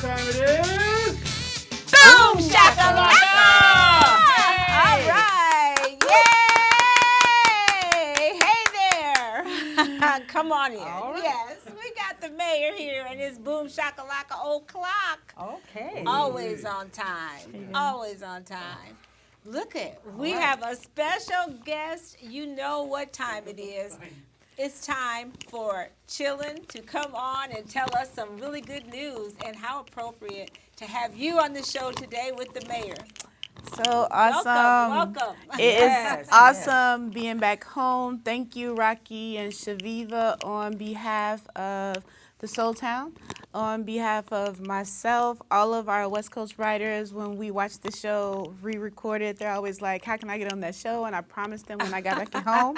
what time it is? Boom shakalaka! All right. Yay! Hey there. Come on in. All right. Yes, we got the mayor here and his boom shakalaka old clock. Okay. Always on time. Always on time. Look at, we have a special guest. You know what time it is. It's time for Chillin' to come on and tell us some really good news, and how appropriate to have you on the show today with the mayor. So awesome. Welcome. It Yes, is awesome being back home. Thank you, Rocki and Chaveevah, on behalf of the Soul Town, on behalf of myself, all of our West Coast writers. When we watch the show re-recorded, they're always like, how can I get on that show? And I promised them when I got back at home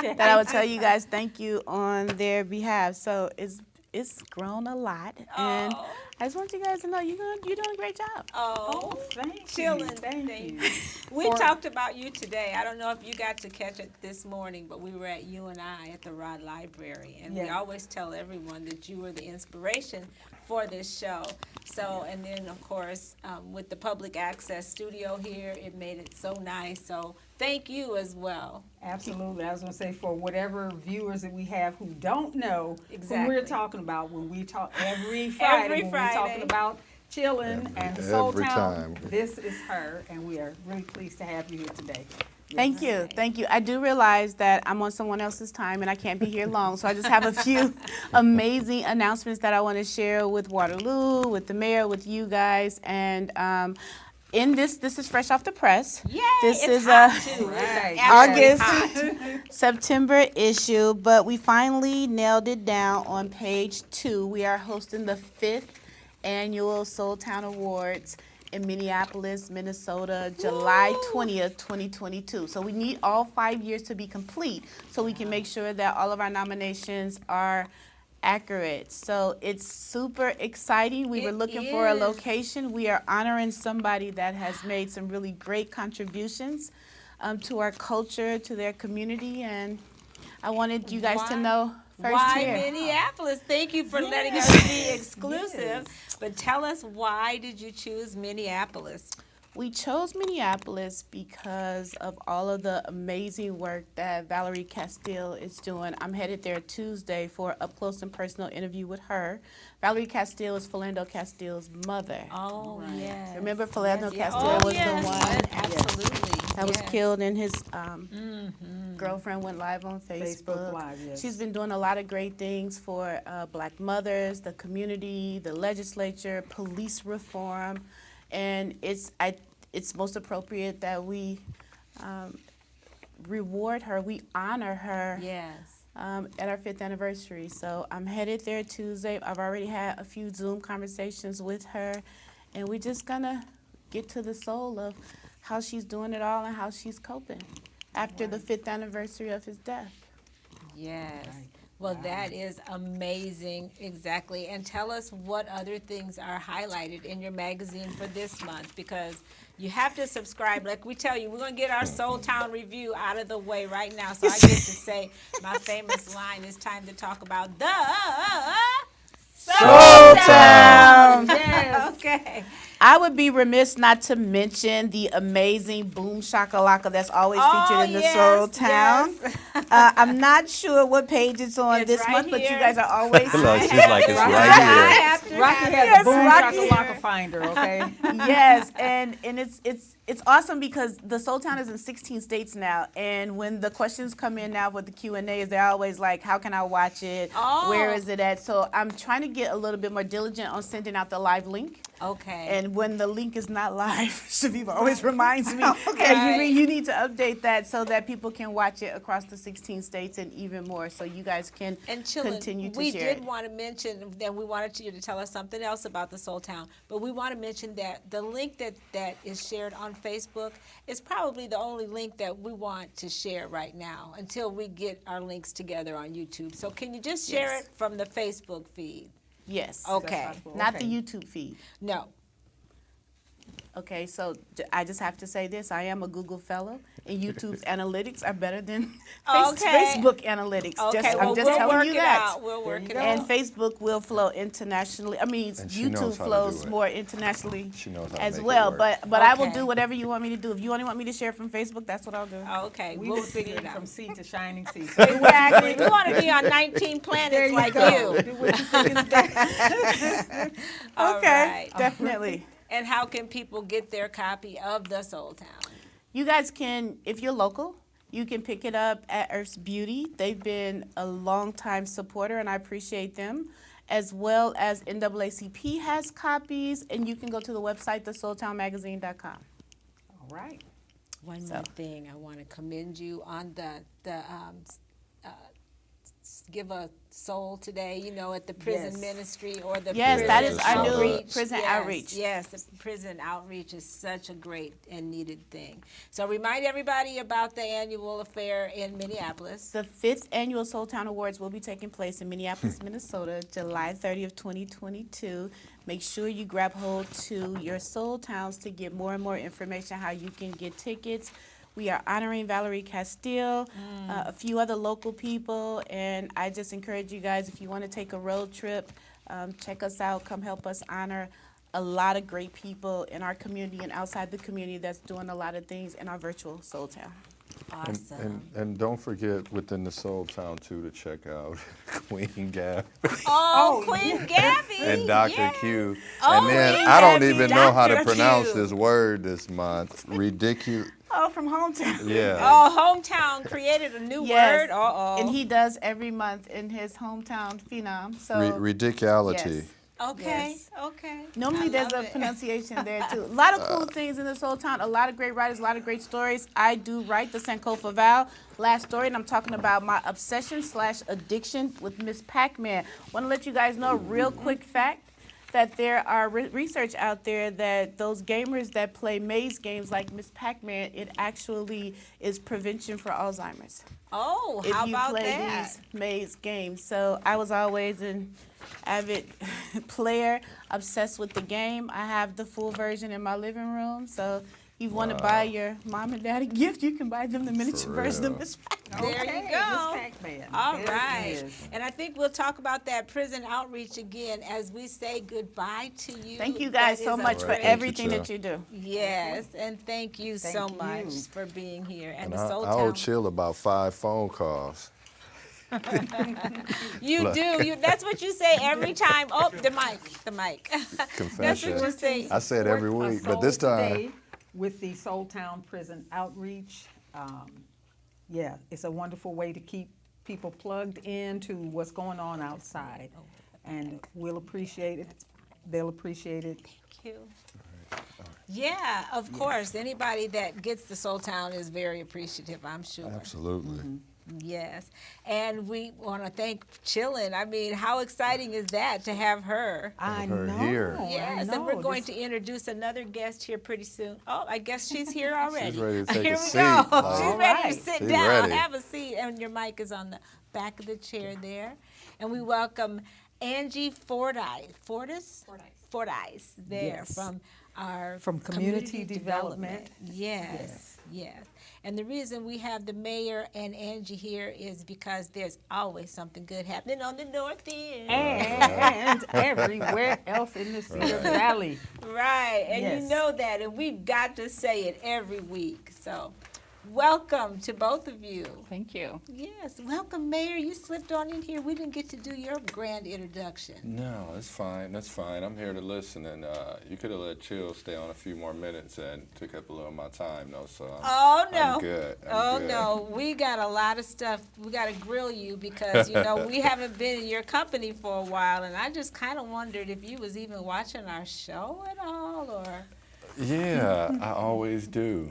that I would tell you guys thank you on their behalf. So it's grown a lot, and I just want you guys to know you're doing a great job. Oh, Thank you. Chillin'. Thank you. We talked about you today. I don't know if you got to catch it this morning, but we were at UNI at the Rod Library, and we Yeah. always tell everyone that you were the inspiration for this show. So, and then of course, with the public access studio here, it made it so nice. So, thank you as well. Absolutely. I was going to say, for whatever viewers that we have who don't know who Exactly. we're talking about, when we talk every Friday, when we're talking about Chillin' and the Soul Every Town, time. this is her, and we are really pleased to have you here today. Thank you. Thank you. I do realize that I'm on someone else's time and I can't be here long, so I just have a few amazing announcements that I want to share with Waterloo, with the mayor, with you guys. And in this is fresh off the press. Yay! This it's is hot a too. Right. It's actually August, hot. September issue, but we finally nailed it down on page 2. We are hosting the 5th annual Soul Town Awards in Minneapolis, Minnesota, July 20th, 2022. So we need all 5 years to be complete so we can make sure that all of our nominations are accurate. So it's super exciting. We were It looking for a is. location. We are honoring somebody that has made some really great contributions to our culture, to their community, and I wanted you guys to Why- know first Why here. Minneapolis? Thank you for letting us be exclusive. But tell us, why did you choose Minneapolis? We chose Minneapolis because of all of the amazing work that Valerie Castile is doing. I'm headed there Tuesday for an up-close and personal interview with her. Valerie Castile is Philando Castile's mother. Oh, yes. Remember Philando Yes. Castile Oh, was yes. the one Absolutely. that was Yes. killed, and his girlfriend went live on Facebook Live, yes. She's been doing a lot of great things for Black mothers, the community, the legislature, police reform, and it's most appropriate that we reward her, we honor her Yes. at our 5th anniversary. So I'm headed there Tuesday. I've already had a few Zoom conversations with her, and we're just gonna get to the soul of how she's doing it all and how she's coping after the 5th anniversary of his death. Yes. Well, that is amazing. Exactly. And tell us what other things are highlighted in your magazine for this month, because you have to subscribe. Like we tell you, we're going to get our Soul Town review out of the way right now. So I get to say my famous line. It's time to talk about the Soul Town. Yes. Okay. I would be remiss not to mention the amazing Boom Shakalaka that's always featured in the Soul Town. yes. I'm not sure what page it's on It's this right month, but you here. guys are always Look, she's like, it's I right here. have to Rocky have has Yes, a boom Rocky. shakalaka finder, okay? Yes, and it's awesome because the Soul Town is in 16 states now, and when the questions come in now with the Q&As, they're always like, how can I watch it? Oh. Where is it at? So I'm trying to get a little bit more diligent on sending out the live link. Okay. And when the link is not live, Chaveevah always reminds me, Okay. hey, you need to update that so that people can watch it across the 16 states and even more, so you guys can And Chillin', continue to we share did it. want to mention that we wanted you to tell us something else about the Soul Town, but we want to mention that the link that is shared on Facebook is probably the only link that we want to share right now until we get our links together on YouTube. So can you just share Yes. it from the Facebook feed? Yes. Okay. Not the Okay. YouTube feed. No. Okay, so I just have to say this. I am a Google fellow, and YouTube's analytics are better than Okay. Facebook analytics. Okay, I'm just we'll telling work you it that. out. We'll work it And out. Facebook will flow internationally. I mean, And she YouTube knows how to flows do it. more internationally She knows how to as make it well. work. But I will Okay. do whatever you want me to do. If you only want me to share from Facebook, that's what I'll do. Okay, We we'll will figure it from out. sea to shining sea. Exactly. We want to be on 19 planets like you. Do what you think is best. All Okay, right. definitely. And how can people get their copy of The Soul Town? You guys can, if you're local, you can pick it up at Earth's Beauty. They've been a long-time supporter, and I appreciate them. As well as NAACP has copies, and you can go to the website, thesoultownmagazine.com. All right. One So- more thing, I want to commend you on give a soul today, you know, at the prison Yes. ministry or the Yes, prison that is our new outreach. prison Yes, outreach. Yes, the prison outreach is such a great and needed thing. So remind everybody about the annual affair in Minneapolis. The 5th annual Soul Town Awards will be taking place in Minneapolis, Minnesota, July 30th, 2022. Make sure you grab hold to your Soul Towns to get more and more information how you can get tickets. We are honoring Valerie Castile, a few other local people, and I just encourage you guys, if you want to take a road trip, check us out. Come help us honor a lot of great people in our community and outside the community that's doing a lot of things in our virtual Soul Town. Awesome. And don't forget within the Soul Town too to check out Queen Gab Queen Gabby. and Dr. yes. Q. Oh, And then Queen I don't Gabby, even know how to Dr. pronounce Q. this word this month. Ridiculous. Oh, from hometown. Yeah. Oh, Hometown created a new Yes, word. Uh-oh. and he does every month in his hometown phenom. So Ridiculity. yes. Okay, Yes. okay. Normally I there's love a it. pronunciation there too. A lot of cool things in this whole town. A lot of great writers, a lot of great stories. I do write the Sankofa Vow last story, and I'm talking about my obsession/addiction with Miss Pac-Man. Want to let you guys know a real quick fact that there are research out there that those gamers that play maze games like Miss Pac-Man, it actually is prevention for Alzheimer's. Oh, If how you about play that? these maze games. So I was always an avid player, obsessed with the game. I have the full version in my living room. So you want to buy your mom and dad a gift, you can buy them the miniature For version of real. Miss Pac-Man. There you go. Miss Pac-Man. All There it right. is. And I think we'll talk about that prison outreach again as we say goodbye to you. Thank you guys That so is a much for great- everything Jill. that you do. Yes, and thank you so Thank much you. for being here. And And the Soul I owe Town. Chill about 5 phone calls. You Look. do. That's what you say every time. Oh, the mic. That's Confession. what you say. I say it every Support a week, but this soul time, today with the Soul Town Prison Outreach. Yeah, it's a wonderful way to keep people plugged into what's going on outside. And we'll appreciate it. They'll appreciate it. Thank you. Yeah, of course. Anybody that gets the Soul Town is very appreciative, I'm sure. absolutely. Yes. And we want to thank Chillin. I mean, how exciting is that to have her? I her know. here. I Yes, and we're know. going to introduce another guest here pretty soon. Oh, I guess she's here already. She's ready to take here a we seat. go. Like- She's All ready to right. sit She's down, ready. have a seat, and your mic is on the back of the chair there. And we welcome Angie Fordyce. Fordyce there Yes. from our From Community Development. Yes, yes. And the reason we have the mayor and Angie here is because there's always something good happening on the north end. And everywhere else in the Cedar Valley. Right, and Yes. you know that, and we've got to say it every week. So, welcome to both of you. Thank you. Yes, welcome, Mayor. You slipped on in here. We didn't get to do your grand introduction. No, that's fine. That's fine. I'm here to listen, and you could have let Chill stay on a few more minutes and took up a little of my time, though. So Oh no! I'm good. Oh good. no! We got a lot of stuff. We got to grill you because you know we haven't been in your company for a while, and I just kind of wondered if you was even watching our show at all, or. Yeah, I always do.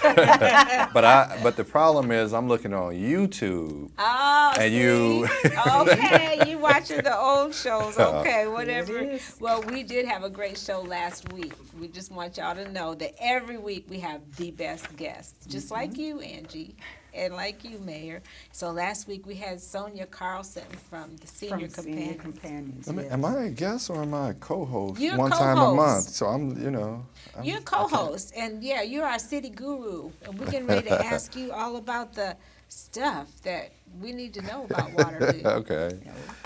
But the problem is I'm looking on YouTube. Oh, And see? you- Okay, you watching the old shows. Okay, whatever. It is. Well, we did have a great show last week. We just want y'all to know that every week we have the best guests, just like you, Angie. And like you, Mayor. So last week we had Sonia Carlson from the Senior From Senior Companions. Companions. I mean, yes. am I a guest or am I a co-host? You're One time a co-host. month, so I'm. You're co-host, and yeah, you're our city guru. And we're getting ready to ask you all about the stuff that we need to know about Waterloo. Okay.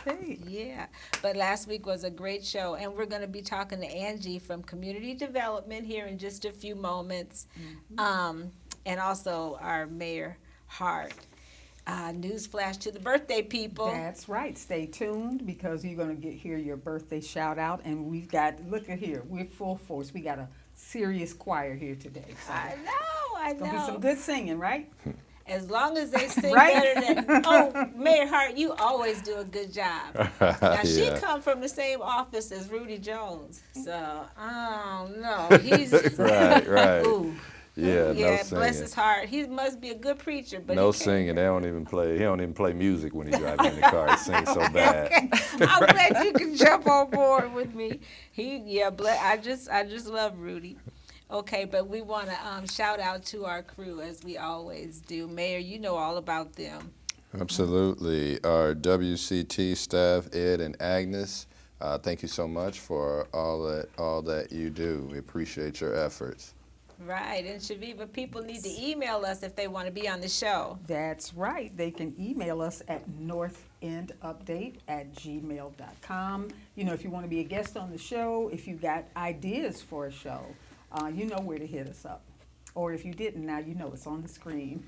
Okay. Yeah, but last week was a great show, and we're going to be talking to Angie from Community Development here in just a few moments, and also our Mayor Hart. News flash to the birthday people. That's right. Stay tuned because you're going to hear your birthday shout out. And we've got, look at here, we're full force. We got a serious choir here today. So I know. it's going to be some good singing, right? As long as they sing Right? better than, oh, Mayor Hart, you always do a good job. Now, she Yeah. come from the same office as Rudy Jones, so, oh, no, he's, Right. ooh. Yeah, no Yeah, singing. bless his heart. He must be a good preacher, but No he can't. singing. They don't even play. He don't even play music when he drives in the car. He sings so bad. I'm glad you can jump on board with me. I just love Rudy. Okay, but we want to shout out to our crew as we always do. Mayor, you know all about them. Absolutely. Our WCT staff, Ed and Agnes, thank you so much for all that you do. We appreciate your efforts. Right, and Chaveevah, people need to email us if they want to be on the show. That's right. They can email us at northendupdate@gmail.com. You know, if you want to be a guest on the show, if you got ideas for a show, you know where to hit us up. Or if you didn't, now you know it's on the screen.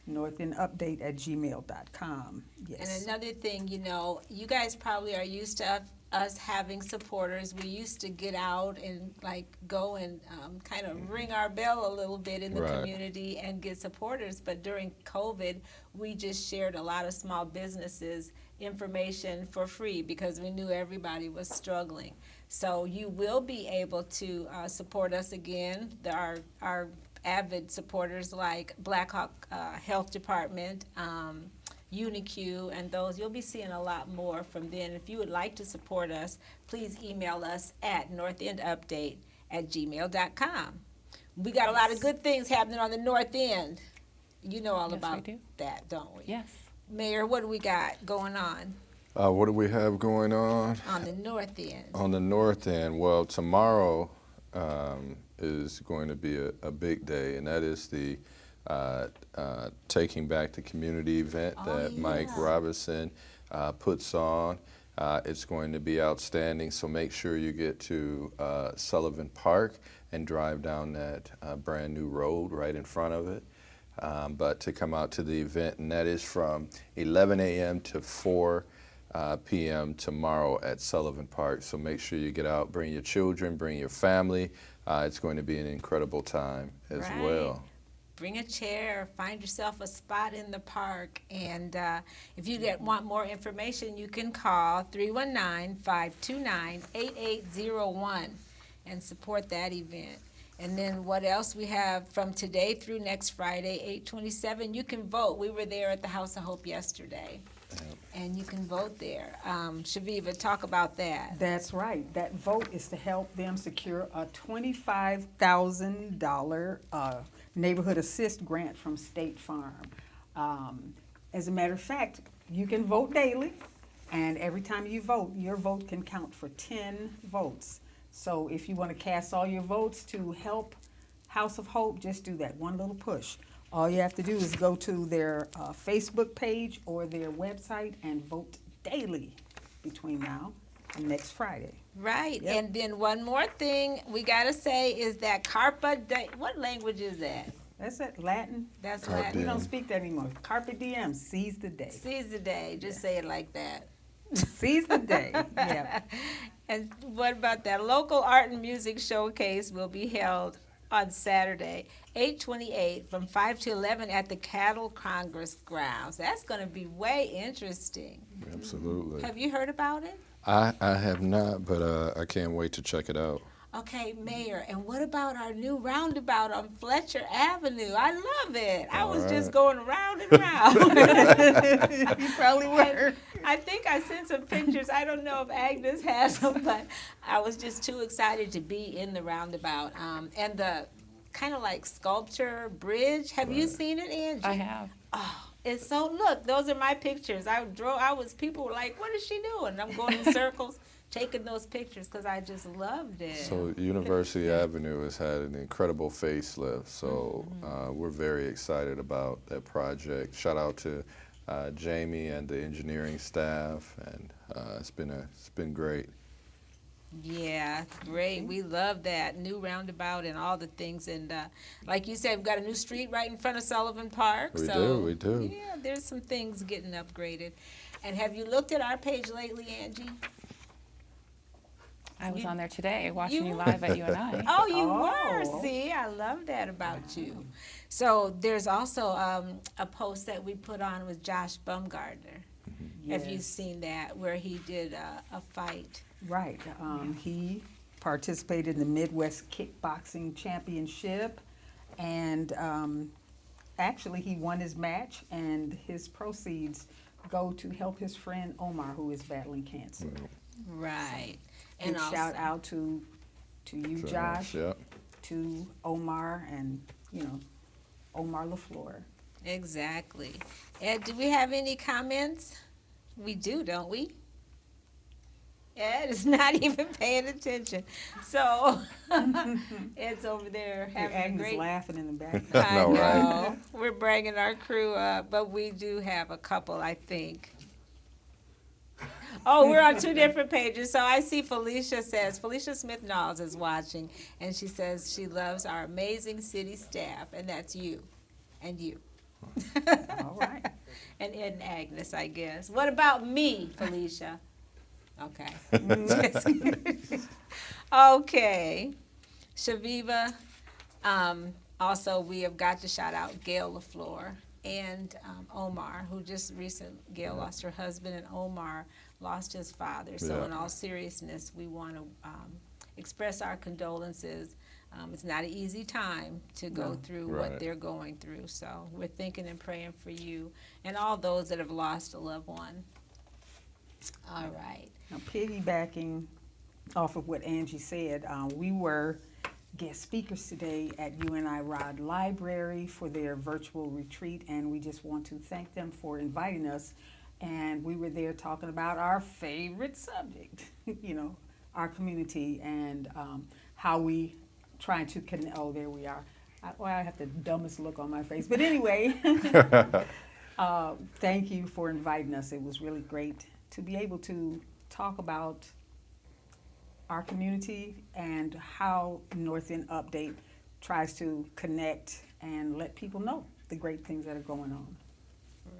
northendupdate@gmail.com. Yes. And another thing, you know, you guys probably are used to us having supporters. We used to get out and like go and kind of ring our bell a little bit in the Right. community and get supporters. But during COVID, we just shared a lot of small businesses information for free because we knew everybody was struggling. So you will be able to support us again. Our avid supporters like Blackhawk Health Department, UniQ, and those. You'll be seeing a lot more from them. If you would like to support us, please email us at northendupdate@gmail.com. We got a lot of good things happening on the North End. You know all Yes, about we do. that, don't we? Yes. Mayor, what do we got going on What do we have going on? the North End? On the north end, well, tomorrow is going to be a big day, and that is the Taking Back the Community event that Mike Robinson puts on. It's going to be outstanding, so make sure you get to Sullivan Park and drive down that brand new road right in front of it. But to come out to the event, and that is from 11 a.m. to 4 p.m. tomorrow at Sullivan Park. So make sure you get out, bring your children, bring your family. It's going to be an incredible time as Right. well. Bring a chair, find yourself a spot in the park, and if you want more information, you can call 319-529-8801 and support that event. And then what else we have from today through next Friday, 8/27, you can vote. We were there at the House of Hope yesterday, and you can vote there. Chaveevah, talk about that. That's right. That vote is to help them secure a $25,000 neighborhood assist grant from State Farm. As a matter of fact, you can vote daily, and every time you vote, your vote can count for 10 votes. So if you want to cast all your votes to help House of Hope, just do that one little push. All you have to do is go to their Facebook page or their website and vote daily between now and next Friday. Right, Yep. and then one more thing we gotta say is that Carpa Diem. What language is that? That's it, Latin. That's Carpe Latin. We Diem. don't speak that anymore. Carpe diem, seize the day. Seize the day. Just say it like that. Seize the day, yeah. And what about that? Local art and music showcase will be held on Saturday, 8/28, from 5 to 11 at the Cattle Congress grounds. That's going to be way interesting. Absolutely. Have you heard about it? I have not, but I can't wait to check it out. Okay, Mayor, and what about our new roundabout on Fletcher Avenue? I love it. I was just right. going round and round. You probably were. I think I sent some pictures. I don't know if Agnes has them, but I was just too excited to be in the roundabout. And kind of like sculpture bridge. Have you Right. seen it, Angie? I have. Oh, it's so, look, those are my pictures. People were like, what is she doing? And I'm going in circles taking those pictures because I just loved it. So University Avenue has had an incredible facelift, so we're very excited about that project. Shout out to Jamie and the engineering staff, and it's been great. Yeah, great. We love that new roundabout and all the things. And like you said, we've got a new street right in front of Sullivan Park. We so, we do. Yeah, there's some things getting upgraded. And have you looked at our page lately, Angie? I was You- on there today watching you- you live at UNI. Oh, you Oh. were. See, I love that about you. So there's also a post that we put on with Josh Bumgardner. Have you Yes. seen that, where he did a fight? Right. He participated in the Midwest Kickboxing Championship, and actually he won his match, and his proceeds go to help his friend Omar, who is battling cancer. Right. And shout out to you, Josh, Yep. to Omar, and Omar LaFleur. Exactly. Ed, do we have any comments? We do, don't we? Ed is not even paying attention. So Ed's over there having a Agnes great laughing in the back. I know, know. right? We're bringing our crew up, but we do have a couple, I think. Oh, we're on two different pages. So I see Felicia Smith Knowles is watching, and she says she loves our amazing city staff, and that's you and you. All right. And Ed and Agnes, I guess. What about me, Felicia? Okay. Okay. Chaveevah. Also, we have got to shout out Gail LaFleur and Omar, who just Gail lost her husband and Omar lost his father. So Yeah. in all seriousness, we want to express our condolences. It's not an easy time to go No. through Right. what they're going through. So we're thinking and praying for you and all those that have lost a loved one. All right. Now, piggybacking off of what Angie said, we were guest speakers today at UNI Rod Library for their virtual retreat, and we just want to thank them for inviting us. And we were there talking about our favorite subject, our community, and how we try to connect. Oh, there we are. I have the dumbest look on my face. But anyway, thank you for inviting us. It was really great to be able to talk about our community and how North End Update tries to connect and let people know the great things that are going on.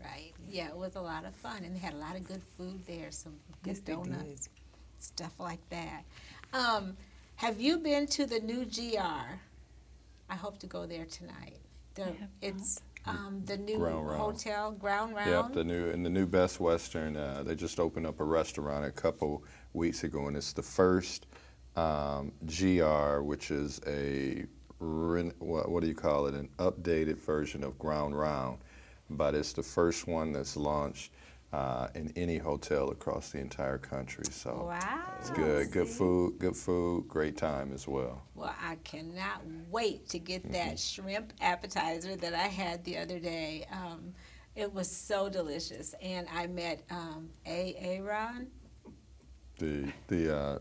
Right. Yeah, it was a lot of fun, and they had a lot of good food there, some good Yes, they donuts, stuff like that. Have you been to the new GR? I hope to go there tonight. It's the new Ground Round. hotel, Ground Yep, Round. the new Best Western. They just opened up a restaurant a couple weeks ago, and it's the first GR, which is what do you call it? An updated version of Ground Round, but it's the first one that's launched in any hotel across the entire country. So Wow. it's good. Good food, great time as well. Well, I cannot wait to get that shrimp appetizer that I had the other day. It was so delicious, and I met Aaron, The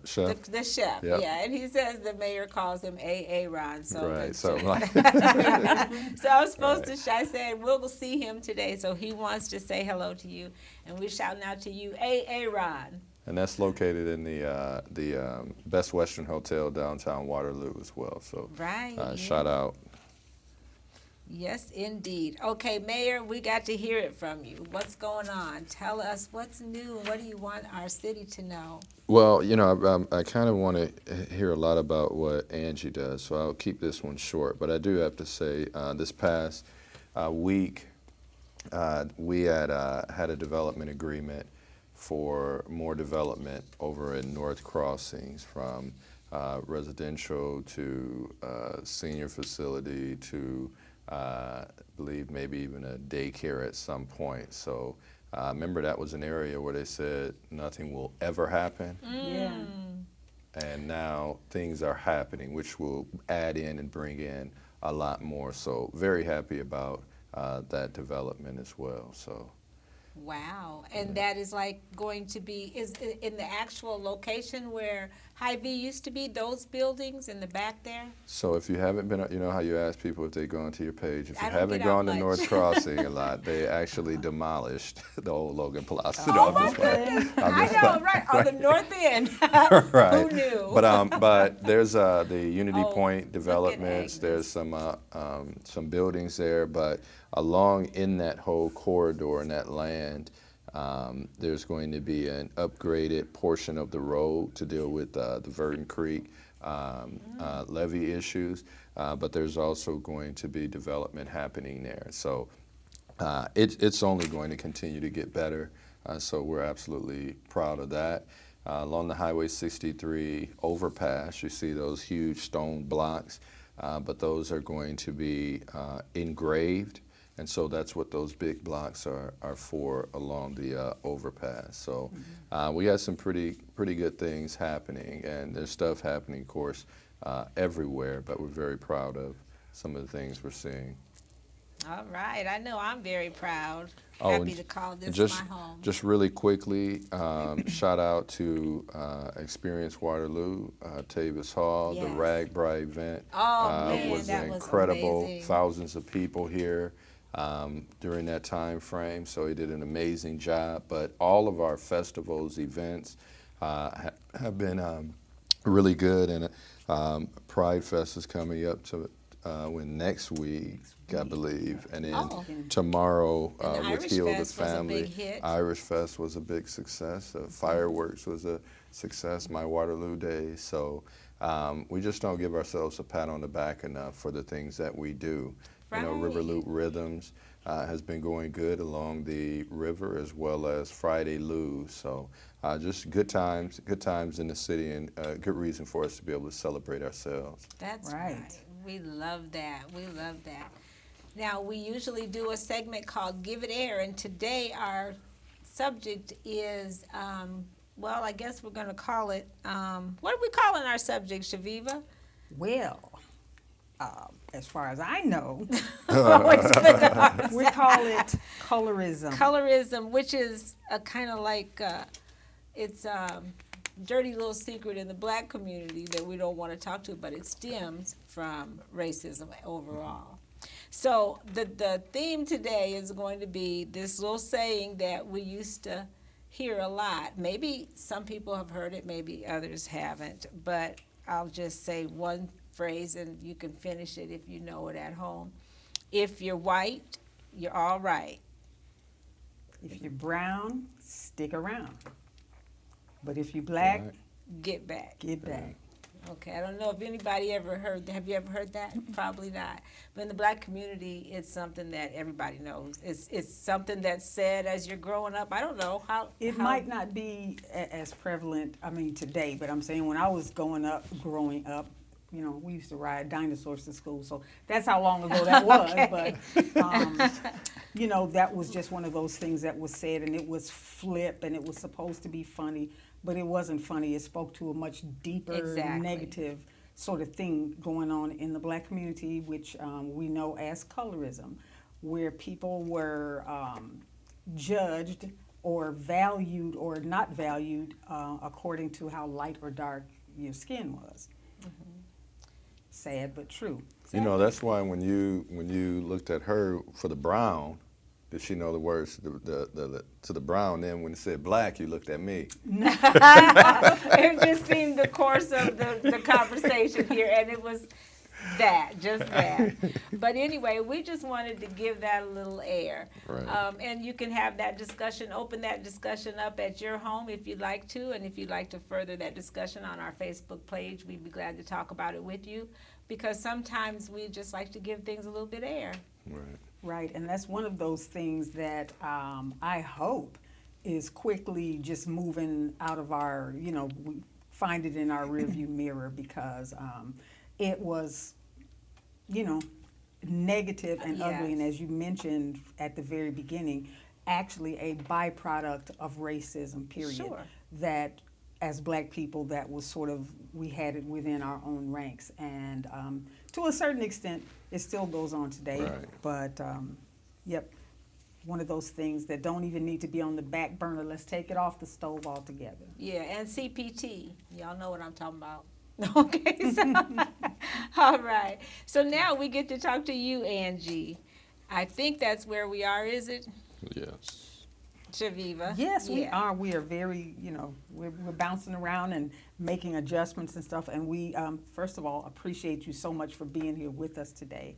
chef. the chef. Yep. Yeah, and he says the mayor calls him Aaron. So Right, that's something like so I was supposed to. I said we'll see him today, so he wants to say hello to you, and we're shouting out to you, Aaron. And that's located in the Best Western Hotel downtown Waterloo as well. So Right. Yeah. shout out. Yes, indeed. Okay, Mayor, we got to hear it from you. What's going on? Tell us what's new and what do you want our city to know? Well, I kind of want to hear a lot about what Angie does, so I'll keep this one short. But I do have to say, this past week, we had a development agreement for more development over in North Crossings, from residential to senior facility to I believe maybe even a daycare at some point. So remember, that was an area where they said nothing will ever happen. Yeah. And now things are happening, which will add in and bring in a lot more. So very happy about that development as well. So. Wow. And that is like going to be, is in the actual location where Hy-Vee used to be, those buildings in the back there? So if you haven't been, you know how you ask people if they go onto your page, if I you don't haven't get out gone to much. North Crossing a lot, they actually demolished the old Logan Plaza. Oh, No, I'm my just playing. goodness. I'm I just know, playing. right, on the north end. Right. Who knew? But there's the Unity Oh, Point look at developments. There's some buildings there, but along in that whole corridor and that land, there's going to be an upgraded portion of the road to deal with the Verdon Creek levee issues, but there's also going to be development happening there. So it's only going to continue to get better, so we're absolutely proud of that. Along the Highway 63 overpass, you see those huge stone blocks, but those are going to be engraved. And so that's what those big blocks are for along the overpass. So we got some pretty good things happening, and there's stuff happening, of course, everywhere, but we're very proud of some of the things we're seeing. All right. I know I'm very proud. Oh, Happy and to call this just, my home. Just really quickly, shout out to Experience Waterloo, Tavis Hall, the Yes. RAGBRAI event. Oh, man, was that was incredible. amazing. Thousands of people here during that time frame, so he did an amazing job. But all of our festivals, events have been really good, and Pride Fest is coming up to next week, I believe, and then tomorrow And the with Irish Heal the Fest was a Family. big hit. Irish Fest was a big success. Fireworks was a success. My Waterloo days. So we just don't give ourselves a pat on the back enough for the things that we do. You know, Right. Riverloop Rhythms has been going good along the river, as well as Friday Lou. So just good times in the city, and a good reason for us to be able to celebrate ourselves. That's Right. right. We love that. We love that. Now, we usually do a segment called Give It Air, and today our subject is, well, I guess we're going to call it, what are we calling our subject, Chaveevah? Well, as far as I know, Always put it on we call it colorism. Colorism, which is a kind of like, it's dirty little secret in the black community that we don't want to talk to, but it stems from racism overall. So the theme today is going to be this little saying that we used to hear a lot. Maybe some people have heard it, maybe others haven't, but I'll just say one phrase and you can finish it if you know it at home. If you're white, you're all right. If you're brown, stick around. But if you're black, Right. Get back. get back. Okay, I don't know if anybody ever heard, have you ever heard that? Probably not. But in the black community, it's something that everybody knows. It's something that's said as you're growing up. I don't know how. It might not be as prevalent, I mean, today, but I'm saying when I was growing up, you know, we used to ride dinosaurs to school, so that's how long ago that was. Okay. But, you know, that was just one of those things that was said, and it was flip, and it was supposed to be funny, but it wasn't funny. It spoke to a much deeper, Exactly. negative sort of thing going on in the black community, which we know as colorism, where people were judged or valued or not valued according to how light or dark your skin was. Sad but true. You know, that's why when you looked at her for the brown, did she know the words to the brown? Then when it said black, you looked at me. It just seemed the course of the conversation here, and it was just that. But anyway, we just wanted to give that a little air. Right. And you can have that discussion, open that discussion up at your home if you'd like to, and if you'd like to further that discussion on our Facebook page, we'd be glad to talk about it with you, because sometimes we just like to give things a little bit of air. Right. Right, and that's one of those things that I hope is quickly just moving out of our, you know, we find it in our rearview mirror, because it was, you know, negative and ugly, and Yes. as you mentioned at the very beginning, actually a byproduct of racism, period. Sure. That as Black people, that was sort of, we had it within our own ranks. And to a certain extent, it still goes on today. Right. But, yep, one of those things that don't even need to be on the back burner. Let's take it off the stove altogether. Yeah, and CPT. Y'all know what I'm talking about. Okay, so, all right. So now we get to talk to you, Angie. I think that's where we are, is it? Yes. Chaveevah? Yes, we Yeah. are. We are very, we're bouncing around and making adjustments and stuff. And we, first of all, appreciate you so much for being here with us today.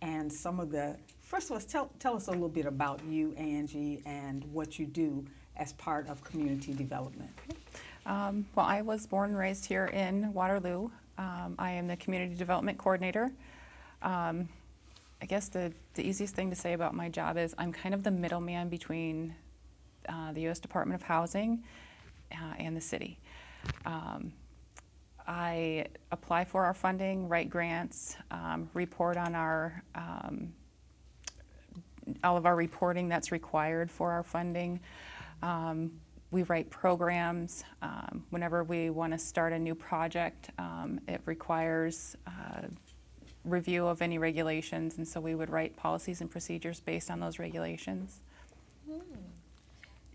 And first of all, tell us a little bit about you, Angie, and what you do as part of community development. Well, I was born and raised here in Waterloo. I am the community development coordinator. I guess the easiest thing to say about my job is I'm kind of the middleman between the U.S. Department of Housing and the city. I apply for our funding, write grants, report on all of our reporting that's required for our funding. We write programs. Whenever we want to start a new project, it requires review of any regulations, and so we would write policies and procedures based on those regulations.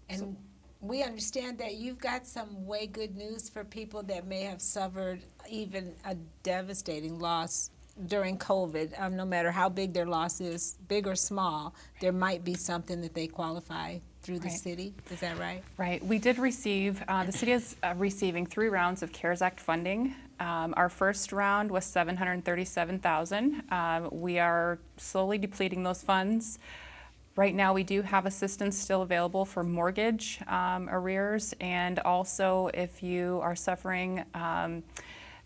And we understand that you've got some way good news for people that may have suffered even a devastating loss during COVID. No matter how big their loss is, big or small, there might be something that they qualify through the Right. city. Is that right? Right. We did receive, the city is receiving 3 rounds of CARES Act funding. Our first round was $737,000. We are slowly depleting those funds. Right now, we do have assistance still available for mortgage arrears, and also if you are suffering,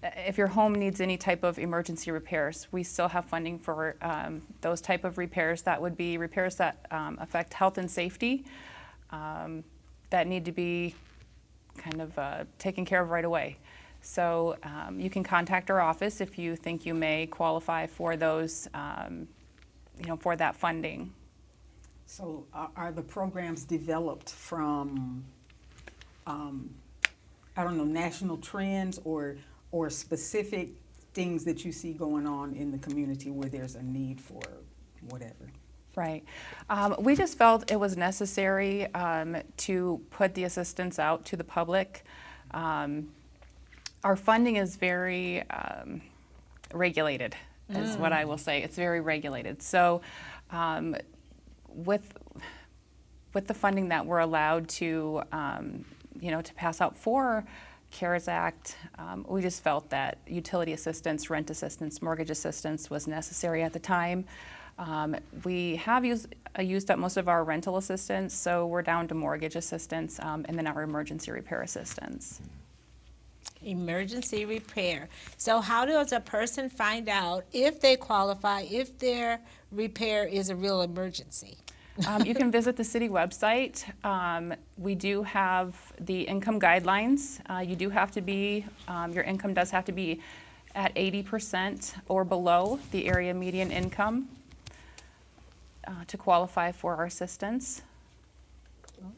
if your home needs any type of emergency repairs, we still have funding for those type of repairs. That would be repairs that affect health and safety that need to be kind of taken care of right away. So you can contact our office if you think you may qualify for those, for that funding. So are the programs developed from, national trends or specific things that you see going on in the community where there's a need for whatever? Right. We just felt it was necessary to put the assistance out to the public. Our funding is very regulated, is what I will say. It's very regulated. So with the funding that we're allowed to, to pass out for CARES Act, we just felt that utility assistance, rent assistance, mortgage assistance was necessary at the time. We have used up most of our rental assistance, so we're down to mortgage assistance and then our emergency repair assistance. Emergency repair. So how does a person find out if they qualify, if their repair is a real emergency? You can visit the city website. We do have the income guidelines. You do have to be, your income does have to be at 80% or below the area median income to qualify for our assistance.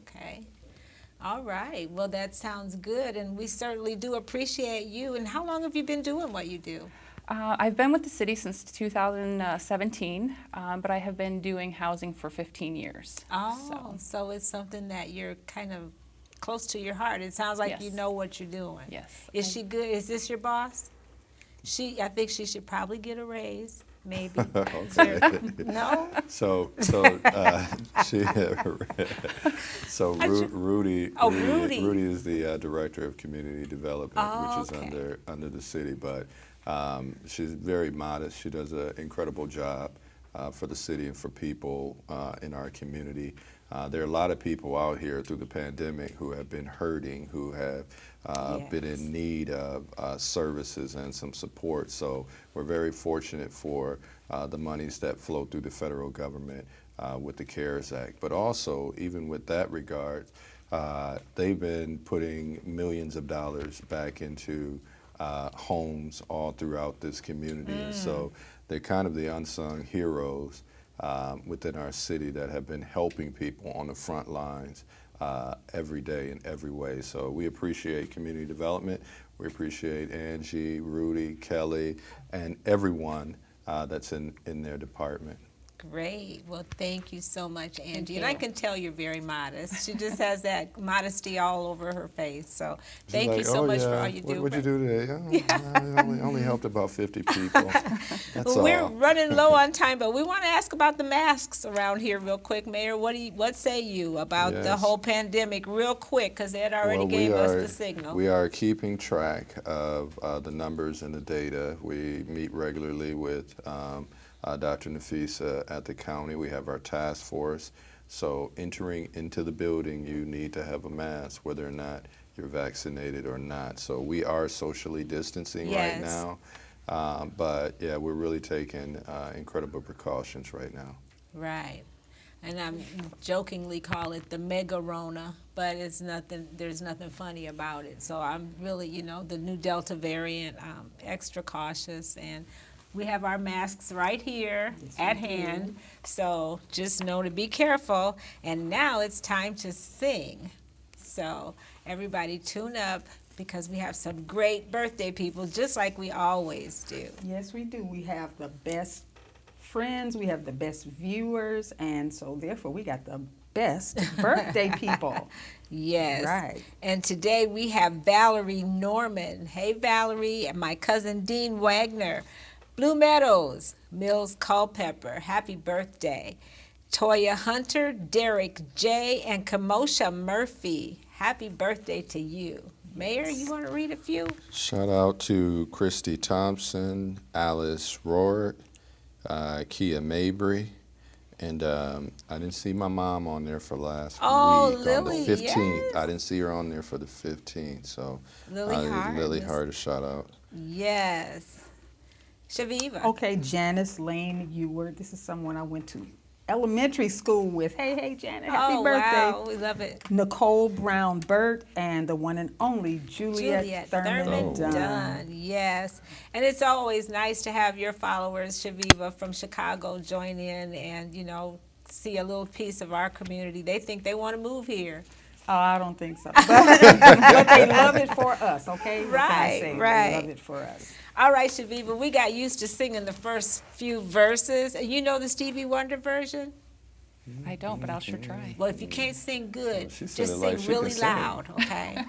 Okay. All right. Well, that sounds good, and we certainly do appreciate you. And how long have you been doing what you do? I've been with the city since 2017, but I have been doing housing for 15 years. Oh, so it's something that you're kind of close to your heart. It sounds like you Yes. know what you're doing. Yes. Is she good? Is this your boss? I think she should probably get a raise, maybe. Okay. No? So Rudy Rudy. is the director of community development, which is okay. under the city. But she's very modest. She does an incredible job for the city and for people in our community. There are a lot of people out here through the pandemic who have been hurting, who have been in need of services and some support. So we're very fortunate for the monies that flow through the federal government with the CARES Act. But also, even with that regard, they've been putting millions of dollars back into homes all throughout this community. And so they're kind of the unsung heroes within our city that have been helping people on the front lines every day in every way. So we appreciate community development. We appreciate Angie, Rudy, Kelly, and everyone that's in their department. Great. Well, thank you so much, Angie. you. And I can tell you're very modest. She just has that modesty all over her face. So She's thank you like, so "Oh, much for yeah. all you do. What'd you do today? Oh, I only helped about 50 people. That's Well, we're all. running low on time, but we want to ask about the masks around here real quick, Mayor. What say you about the Yes. whole pandemic real quick? Because Ed already Well, gave us the signal. We are keeping track of the numbers and the data. We meet regularly with Dr. Nafisa at the county. We have our task force. So entering into the building, you need to have a mask, whether or not you're vaccinated or not. So we are socially distancing right Yes. now. But yeah, we're really taking incredible precautions right now. Right. And I jokingly call it the mega-rona, but it's nothing. There's nothing funny about it. So I'm really, the new Delta variant, extra cautious, and we have our masks right here at hand. So just know to be careful. And now it's time to sing. So everybody tune up because we have some great birthday people, just like we always do. Yes, we do. We have the best friends, we have the best viewers, and so therefore we got the best birthday people. Yes. Right. And today we have Valerie Norman. Hey, Valerie, and my cousin Dean Wagner. Blue Meadows, Mills Culpepper. Happy birthday. Toya Hunter, Derek J., and Kamosha Murphy. Happy birthday to you. Mayor, you want to read a few? Shout out to Christy Thompson, Alice Rohr, Kia Mabry, and I didn't see my mom on there for last week on Lily, the 15th. yes. I didn't see her on there for the 15th, so Lily Hart. Lily Hart, a shout out. Yes. Chaveevah. Okay, Janice Lane Ewert. This is someone I went to elementary school with. Hey, Janet, happy birthday. Wow, we love it. Nicole Brown Burt and the one and only Juliet Thurman Dunn. Dunn. Yes. And it's always nice to have your followers, Chaveevah, from Chicago join in and, see a little piece of our community. They think they want to move here. Oh, I don't think so. But they love it for us, okay? What can I Right, say? right. They love it for us. All right, Chaveevah, we got used to singing the first few verses. And you know the Stevie Wonder version? I don't, but I'll sure try. Well, if you can't sing good, Well, she said just it like sing she really can sing. loud, okay?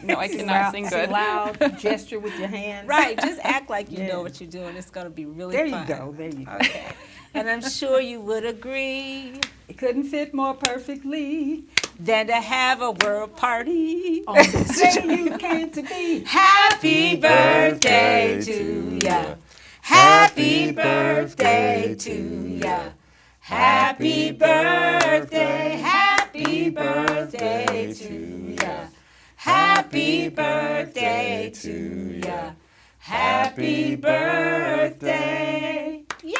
No, I cannot sing good. Loud, gesture with your hands. Right, just act like you Yeah. know what you're doing. It's going to be really There fun. you go, there you go. Okay. And I'm sure you would agree It couldn't fit more perfectly than to have a world party. on the day you came to be. Happy birthday to ya. Happy birthday to ya. Happy birthday, happy birthday to ya. Happy birthday to ya. Happy birthday. Yay!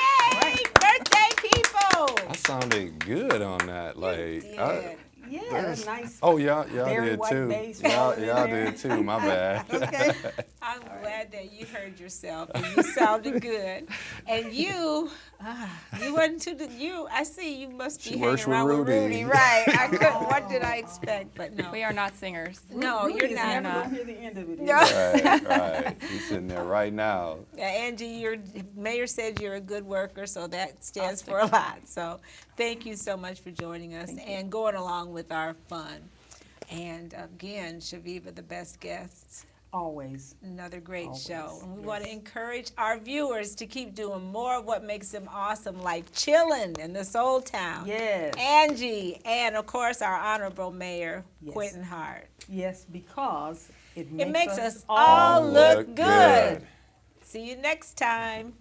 Birthday people! I sounded good on that. Yeah. Yeah, that's nice. Oh, y'all Very did white too. bass Y'all falling in there. did too. My bad. Okay. I'm glad that you heard yourself and you sounded good. And you wasn't too, I see you must be She hanging works with around with Rudy. Rudy. Right. I couldn't, what did I expect? But no. We are not singers. No, Rudy you're is not. never gonna hear the end of it. No. Right. He's sitting there right now. Angie, your mayor said you're a good worker, so that stands for a lot. So thank you so much for joining us and going along with our fun. And again, Chaveevah, the best guests. Always. Another great Always, show. And we yes. want to encourage our viewers to keep doing more of what makes them awesome, like chilling in this old town. Yes. Angie, and of course our honorable mayor, Yes. Quentin Hart. Yes, because it It makes us us all look good. good. See you next time.